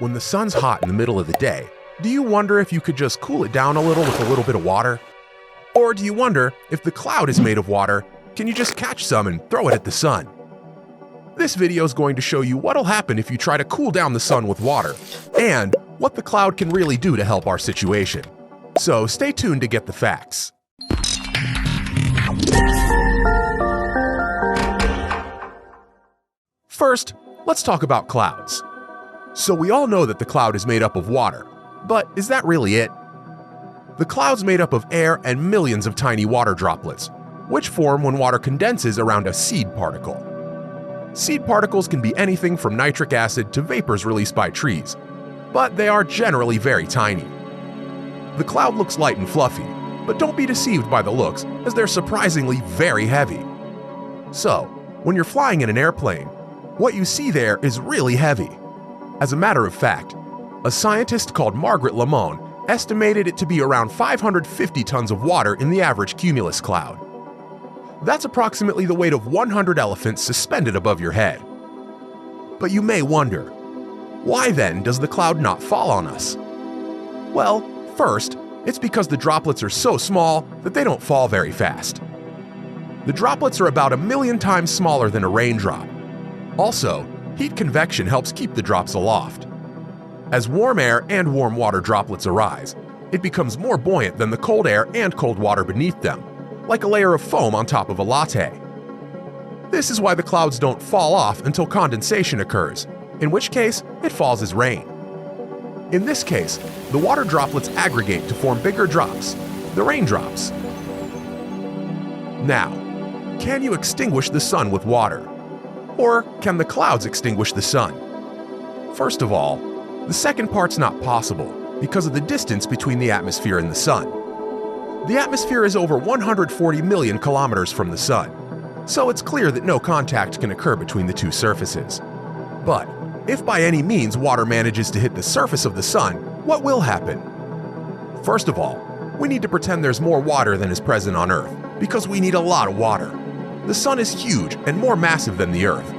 When the sun's hot in the middle of the day, do you wonder if you could just cool it down a little with a little bit of water? Or do you wonder if the cloud is made of water, can you just catch some and throw it at the sun? This video is going to show you what'll happen if you try to cool down the sun with water, and what the cloud can really do to help our situation. So stay tuned to get the facts. First, let's talk about clouds. So we all know that the cloud is made up of water, but is that really it? The cloud's made up of air and millions of tiny water droplets, which form when water condenses around a seed particle. Seed particles can be anything from nitric acid to vapors released by trees, but they are generally very tiny. The cloud looks light and fluffy, but don't be deceived by the looks, as they're surprisingly very heavy. So, when you're flying in an airplane, what you see there is really heavy. As a matter of fact, a scientist called Margaret Lamone estimated it to be around 550 tons of water in the average cumulus cloud. That's approximately the weight of 100 elephants suspended above your head. But you may wonder, why then does the cloud not fall on us? Well, first, it's because the droplets are so small that they don't fall very fast. The droplets are about 1,000,000 times smaller than a raindrop. Also, heat convection helps keep the drops aloft. As warm air and warm water droplets arise, it becomes more buoyant than the cold air and cold water beneath them, like a layer of foam on top of a latte. This is why the clouds don't fall off until condensation occurs, in which case it falls as rain. In this case, the water droplets aggregate to form bigger drops, the raindrops. Now, can you extinguish the sun with water? Or can the clouds extinguish the sun? First of all, the second part's not possible because of the distance between the atmosphere and the sun. The atmosphere is over 140 million kilometers from the sun, so it's clear that no contact can occur between the two surfaces. But if by any means water manages to hit the surface of the sun, what will happen? First of all, we need to pretend there's more water than is present on Earth, because we need a lot of water. The sun is huge and more massive than the Earth.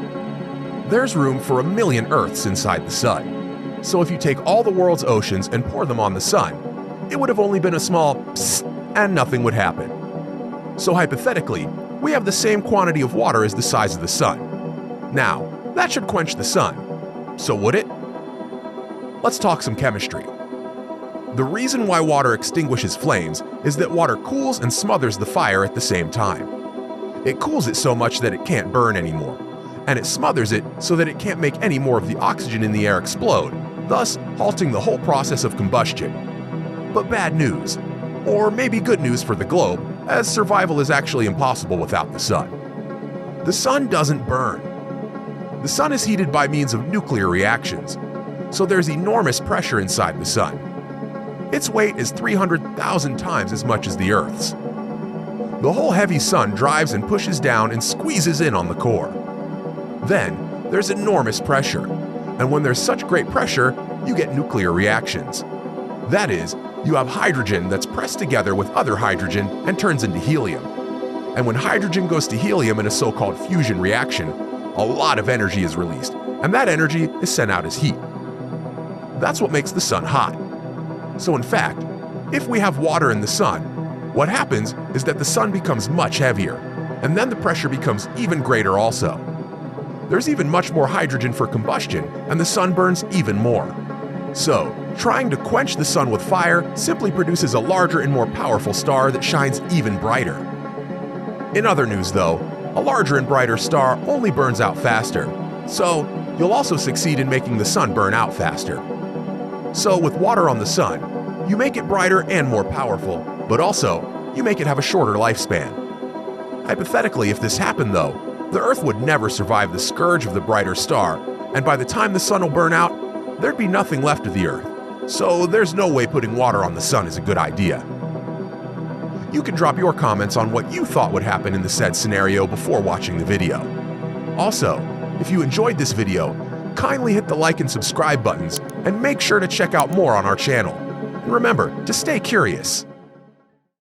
There's room for 1,000,000 Earths inside the sun. So if you take all the world's oceans and pour them on the sun, it would have only been a small psst and nothing would happen. So hypothetically, we have the same quantity of water as the size of the sun. Now, that should quench the sun. So would it? Let's talk some chemistry. The reason why water extinguishes flames is that water cools and smothers the fire at the same time. It cools it so much that it can't burn anymore, and it smothers it so that it can't make any more of the oxygen in the air explode, thus halting the whole process of combustion. But bad news, or maybe good news for the globe, as survival is actually impossible without the sun. The sun doesn't burn. The sun is heated by means of nuclear reactions, so there's enormous pressure inside the sun. Its weight is 300,000 times as much as the Earth's. The whole heavy sun drives and pushes down and squeezes in on the core. Then, there's enormous pressure, and when there's such great pressure, you get nuclear reactions. That is, you have hydrogen that's pressed together with other hydrogen and turns into helium. And when hydrogen goes to helium in a so-called fusion reaction, a lot of energy is released, and that energy is sent out as heat. That's what makes the sun hot. So in fact, if we have water in the sun, what happens is that the sun becomes much heavier, and then the pressure becomes even greater also. There's even much more hydrogen for combustion, and the sun burns even more. So, trying to quench the sun with fire simply produces a larger and more powerful star that shines even brighter. In other news though, a larger and brighter star only burns out faster, so you'll also succeed in making the sun burn out faster. So with water on the sun, you make it brighter and more powerful, but also, you make it have a shorter lifespan. Hypothetically, if this happened though, the Earth would never survive the scourge of the brighter star, and by the time the sun will burn out, there'd be nothing left of the Earth. So there's no way putting water on the sun is a good idea. You can drop your comments on what you thought would happen in the said scenario before watching the video. Also, if you enjoyed this video, kindly hit the like and subscribe buttons, and make sure to check out more on our channel. And remember to stay curious.